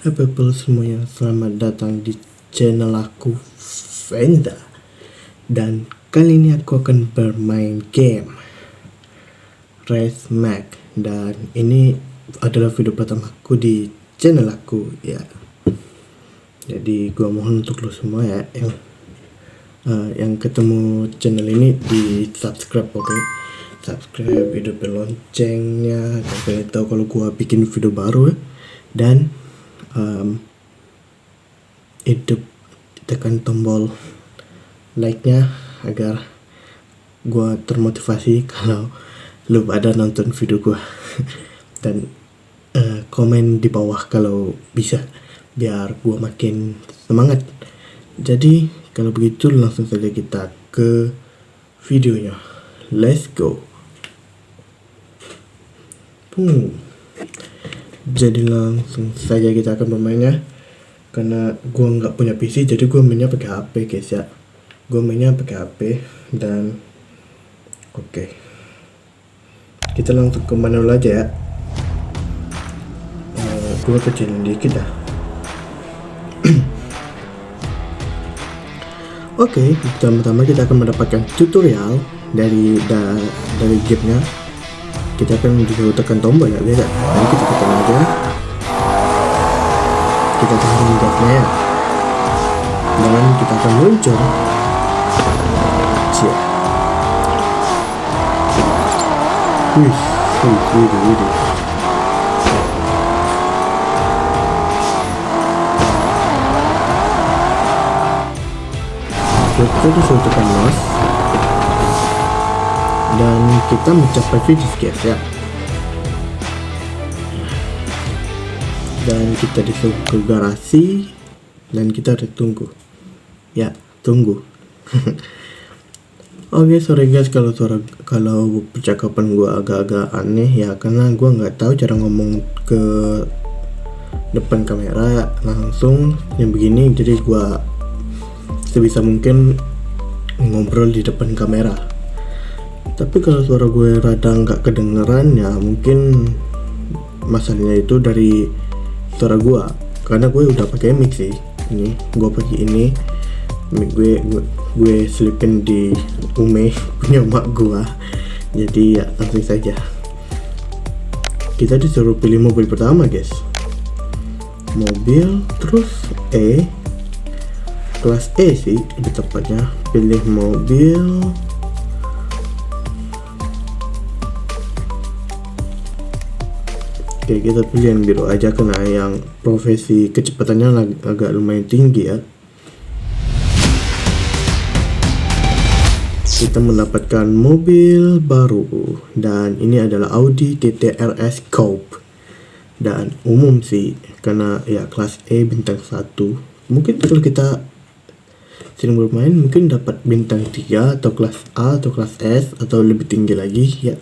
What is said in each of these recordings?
Hai people semuanya, selamat datang di channel aku Venda. Dan kali ini aku akan bermain game Rise Mag. Dan ini adalah video pertama aku di channel aku ya. Jadi gua mohon untuk lo semua ya yang ketemu channel ini di subscribe, oke? Subscribe, hidupin loncengnya sampai tahu kalau gua bikin video baru ya. Dan tekan tombol like-nya agar gue termotivasi kalau lu pada nonton video gue. Dan komen di bawah kalau bisa biar gue makin semangat. Jadi kalau begitu langsung saja kita ke videonya, let's go. Jadi langsung saja kita akan bermainnya. Karena gue nggak punya PC, jadi gue mainnya pakai HP guys ya. Gue mainnya pakai HP dan oke. Kita langsung ke manual aja ya. Gue kecilin dikit dah. Oke, pertama-tama kita akan mendapatkan tutorial dari gamenya. Kita akan disuruh tekan tombol ya, lihat. Jadi kita tekan aja. Kita tahan gasnya ya. Dan kita akan meluncur. Siap. Wih. Kita disuruh tekan mouse. Dan kita mencapai finish guys ya. Dan kita disuruh ke garasi dan kita harus tunggu ya, tunggu. Oke, sorry guys kalau percakapan gua agak-agak aneh ya, karena gua nggak tahu cara ngomong ke depan kamera langsung yang begini. Jadi gua sebisa mungkin ngobrol di depan kamera. Tapi kalau suara gue rada nggak kedengeran ya mungkin masalahnya itu dari suara gue, karena gue udah pakai mic sih. Ini gue pakai ini mic gue selipin di ume punya mak gue. Jadi ya langsung saja kita disuruh pilih mobil pertama guys. Mobil terus kelas E sih lebih tepatnya. Pilih mobil. Oke, kita pilih yang biru aja karena yang profesi kecepatannya agak lumayan tinggi ya. Kita mendapatkan mobil baru dan ini adalah Audi TT RS Coupe. Dan umum sih karena ya kelas E bintang 1. Mungkin kalau kita sering bermain mungkin dapat bintang 3 atau kelas A atau kelas S atau lebih tinggi lagi ya.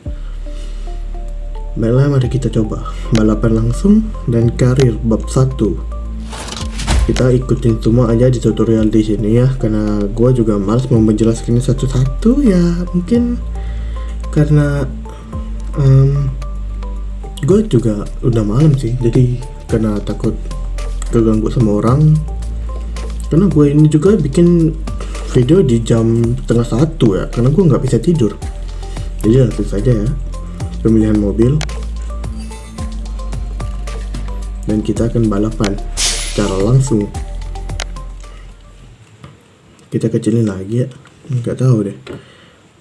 Baiklah, mari kita coba balapan langsung dan karir bab 1. Kita ikutin semua aja di tutorial di sini ya, karena gue juga malas mau menjelaskannya satu-satu ya. Mungkin karena gue juga udah malam sih, jadi karena takut keganggu sama orang. Karena gue ini juga bikin video di jam setengah 1 ya, karena gue nggak bisa tidur. Jadi langsung saja ya, pemilihan mobil, dan kita akan balapan secara langsung. Kita kecilin lagi ya, nggak tahu deh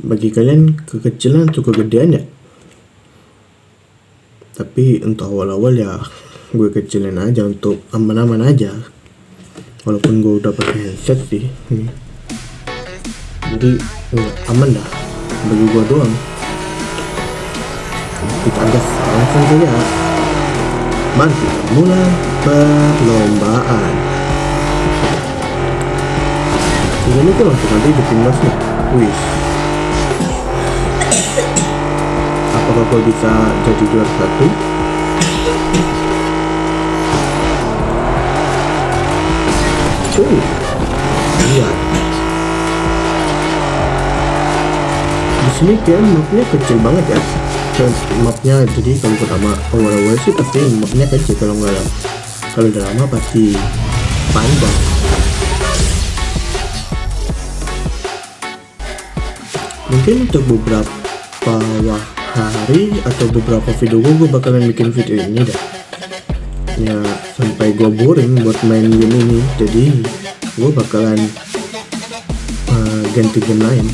bagi kalian kekecilan atau kegedean ya. Tapi untuk awal-awal ya gue kecilin aja untuk aman-aman aja, walaupun gue udah pakai headset sih ini. Jadi aman dah bagi gue doang. Kita gas langsung saja. Mari kita mulai perlombaan. Ini tuh langsung nanti di timnas nih. Wih, apakah kau bisa jadi juara 1? Iya. Di sini kayak mapnya kecil banget ya. Mapnya, jadi kalau pertama awal-awal sih pasti mapnya kecil kalau nggak Kalau udah lama pasti panjang. Mungkin untuk beberapa hari atau beberapa video gue bakalan bikin video ini dah. Ya sampai gue boring buat main game ini, jadi gue bakalan ganti game lain,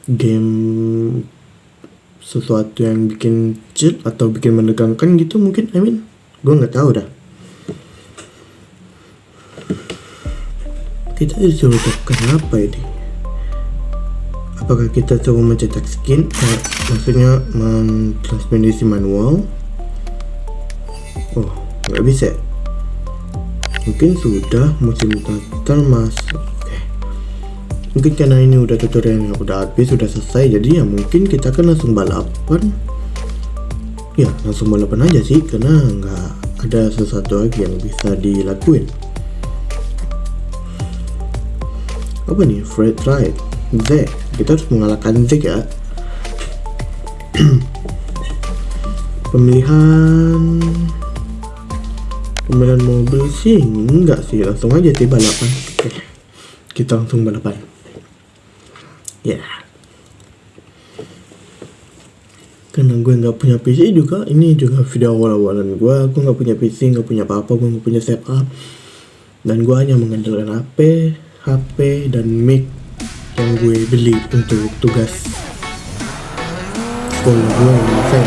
game sesuatu yang bikin chill atau bikin menegangkan gitu mungkin. Gue nggak tahu dah. Kita disuruh tekan apa ini? Apakah kita coba mencetak skin? Maksudnya mentransmisi manual? Oh, nggak bisa. Mungkin sudah musim Natal masuk. Oke. Mungkin karena ini udah tutorialnya udah habis, sudah selesai, jadi ya mungkin kita kan langsung balapan. Ya langsung balapan aja sih, karena nggak ada sesuatu lagi yang bisa dilakuin. Apa nih? Freight ride Z. Kita harus mengalahkan Z ya. Pemilihan mobil sih enggak sih, langsung aja sih balapan. Oke, kita langsung balapan ya. Karena gue nggak punya PC juga, ini juga video awal-awalan gue nggak punya PC, nggak punya apa-apa, gue nggak punya setup, dan gue hanya mengandalkan HP dan mic yang gue beli untuk tugas sekolah gue yang saya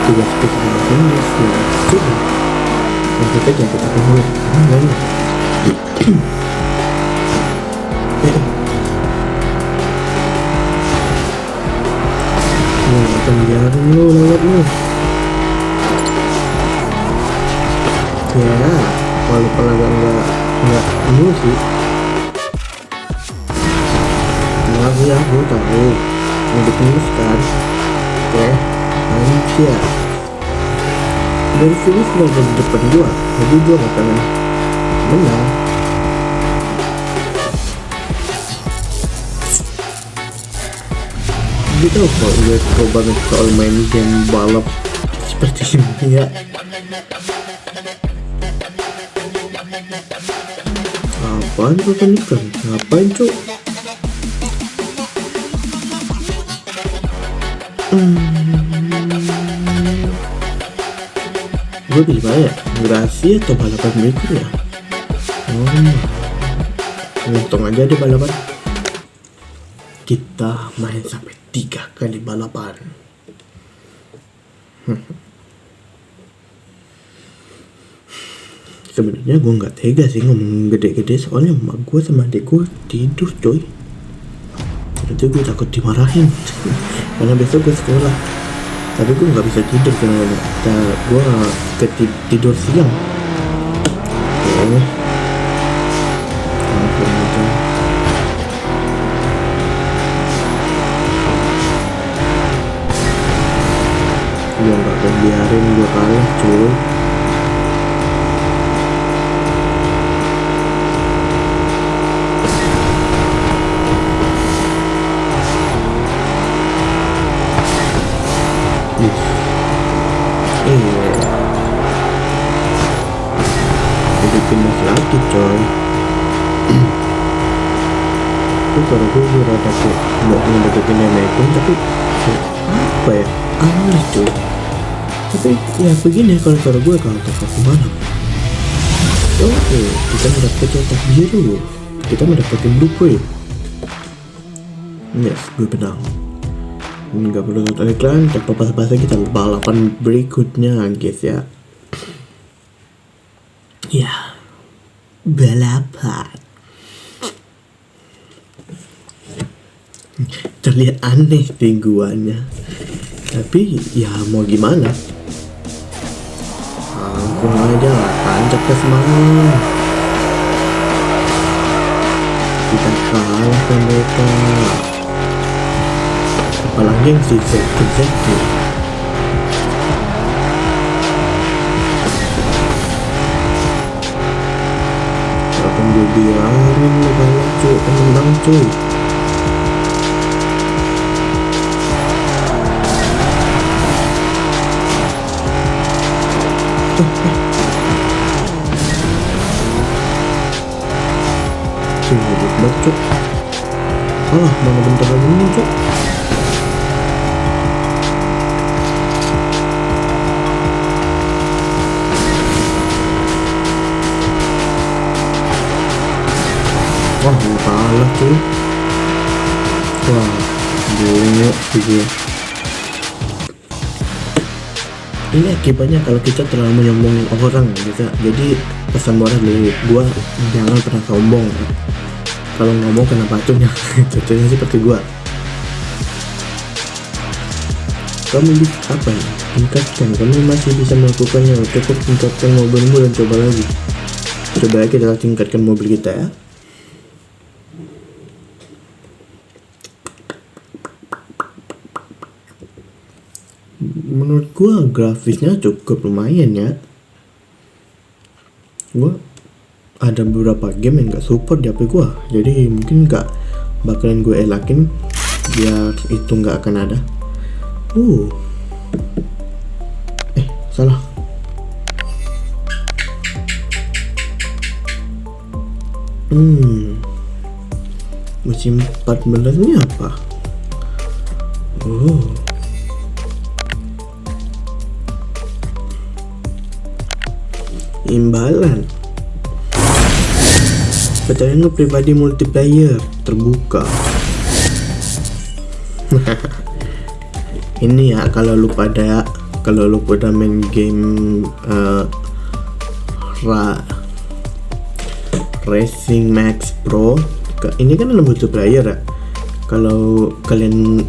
tugas bahasa Inggris ya. Coba langsung saja kita mulai. Akan biarin lo lewat lo ya, walaupun agak nggak mulus sih. Ya aku tahu ngedit mulus kan. Oke, lanjut. Dari sini sudah ada di depan gua, jadi gua bakalan menang. Gitu kok, gue pro banget soal main game balap seperti ini ya. Apaan tuh kan? Ngapain cuk? Gue pilih mana ya? Grasi atau balapan berikut ya? Untung aja di balapan. Kita main sampai 3 kali balapan. Sebenarnya gue nggak tega sih ngomong gede-gede, soalnya emak gue sama adik gue tidur coy. Nanti gue takut dimarahin karena besok gue sekolah. Tapi gue nggak bisa tidur karena gue tidur siang. Oke, langsung aja. Gue nggak akan biarin gue kalah cuy. Jadi pindah lagi coy. Terus suara gue udah takut mau ngedeketin nenek pun, tapi apa ya, aneh coy. Tapi ya begini kalau suara gue kalau takut gimana. Oke, kita mendapatkan kotak biru, kita mendapatkan blueprint. Yes, gue menang. Nggak perlu nonton iklan, tanpa basa-basi kita balapan berikutnya guys ya. Ya, balapan. Terlihat aneh tingguannya, tapi ya mau gimana. Langsung aja tancap ke semangat. Kita kalahkan mereka. Apalagi yang zigzag tuh. Akan gue biarin lo kalah cuy, menang cuy. Sini banget cok. Alah, mana bentar lagi nih cok. Wah, gue kalah cuy. Wah, bonyok sih gue. Ini akibatnya kalau kita terlalu menyombongin orang gitu. Jadi pesan moral dari gue, jangan pernah sombong. Kalau ngomong kena batunya. Contohnya seperti gue. Kamu bisa apa ya? Tingkatkan, kamu masih bisa melakukannya. Cukup tingkatkan mobilmu dan coba lagi. Coba kita tingkatkan mobil kita ya. Menurut gua grafisnya cukup lumayan ya. Gua ada beberapa game yang gak support di HP gua, jadi mungkin gak bakalan gue elakin biar itu gak akan ada. Salah. Musim 14 ini apa? Imbalan. Pecahannya pribadi multiplayer terbuka. Ini ya kalau lu pada main game Racing Max Pro, ini kan ada multiplayer ya. Kalau kalian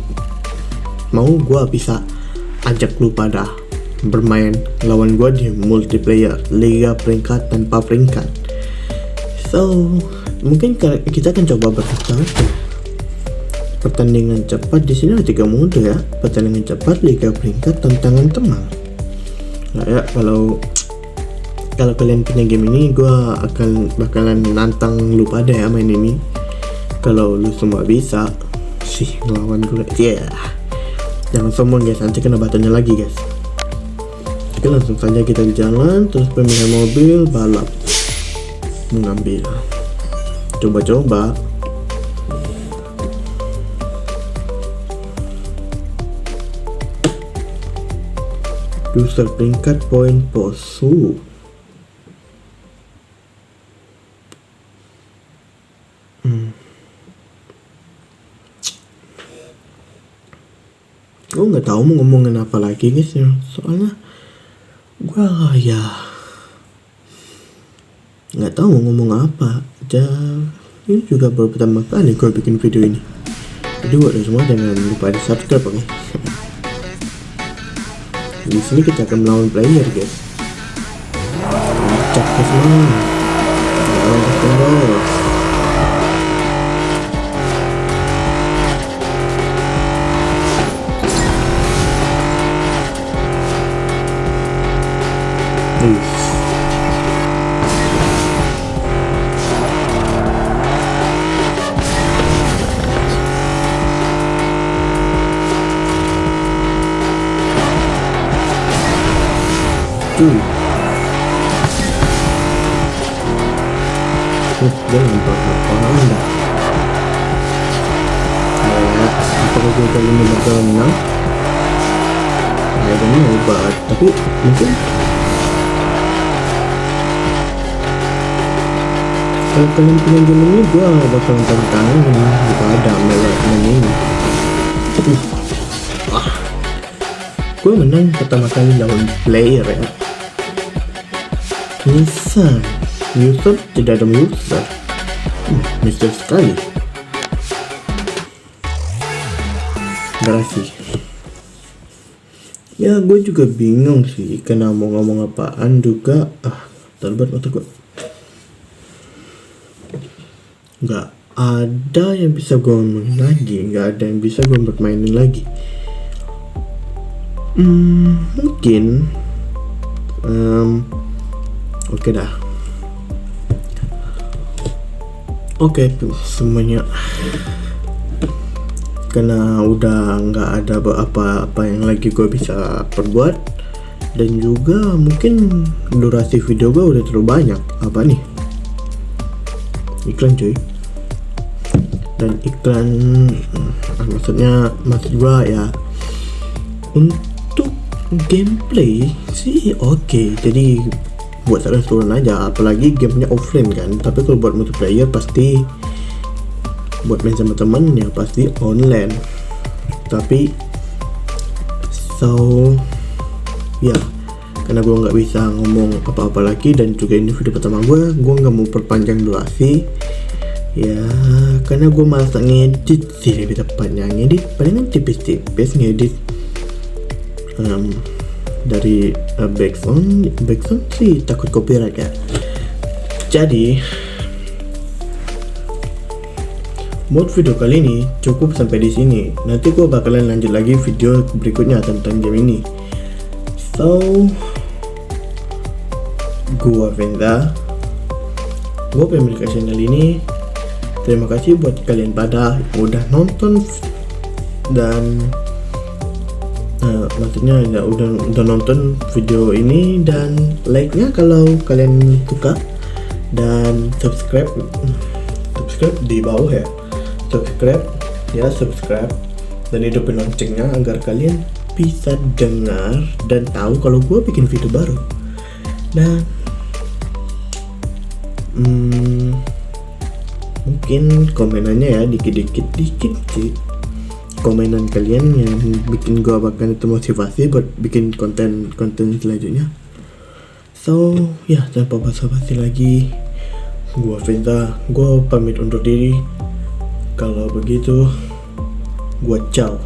mau, gua bisa ajak lu pada bermain lawan gua di multiplayer liga peringkat tanpa peringkat. So mungkin kita akan coba pertandingan cepat. Di sini ada 3 mode ya. Pertandingan cepat, liga peringkat, tantangan teman. Nah ya, kalau kalian punya game ini, gua bakalan nantang lu pada ya main ini. Kalau lu semua bisa sih ngelawan gue, jangan sombong guys, nanti kena batunya lagi guys. Oke, langsung saja kita di jalan, terus pemilihan mobil, balap, mengambil, coba-coba. User peringkat poin pos. Gue nggak tahu mau ngomongin apa lagi guys ya, soalnya gue ya nggak tahu mau ngomong apa. Ini juga baru pertama kali gue bikin video ini, jadi buat semua jangan lupa di subscribe, oke? Di sini kita akan melawan player guys. Cek guys lah, dia lempar orang dah. Apakah gue kali ini bakal menang? I don't know, tapi mungkin kalau kalian punya game ini, gue bakal tantangin daripada main ini. Gue menang pertama kali lawan player ya. Nissan user, tidak ada user. Misal sekali. Berarti ya gue juga bingung sih karena mau ngomong apaan juga. Terbat mata gue. Nggak ada yang bisa gue ngomongin lagi, nggak ada yang bisa gue bermainin lagi. Mungkin oke dah. Oke semuanya, karena udah nggak ada apa-apa yang lagi gue bisa perbuat, Dan juga mungkin durasi video gue udah terlalu banyak. Apa nih? Iklan cuy. Dan iklan maksud gue ya, untuk gameplay sih oke. Jadi buat seru-seruan aja, apalagi gamenya offline kan. Tapi kalau buat multiplayer pasti buat main sama temen ya pasti online. Tapi ya karena gue nggak bisa ngomong apa-apa lagi, dan juga ini video pertama gue nggak mau perpanjang durasi ya, karena gue malas ngedit sih, lebih tepatnya ngedit palingan tipis-tipis ngedit dari backsound sih takut copyright ya. Jadi buat video kali ini cukup sampai di sini. Nanti gue bakalan lanjut lagi video berikutnya tentang game ini. So, gue Venda, gue pemilik channel ini. Terima kasih buat kalian pada udah nonton dan maksudnya ya udah nonton video ini, dan like-nya kalau kalian suka, dan subscribe di bawah ya. Subscribe dan hidupin loncengnya agar kalian bisa dengar dan tahu kalau gue bikin video baru. Dan mungkin komenannya ya dikit sih, komenan kalian yang bikin gue bakal termotivasi buat bikin konten selanjutnya. So ya, tanpa basa-basi lagi, gue Venta, gue pamit undur diri. Kalau begitu, gue ciao.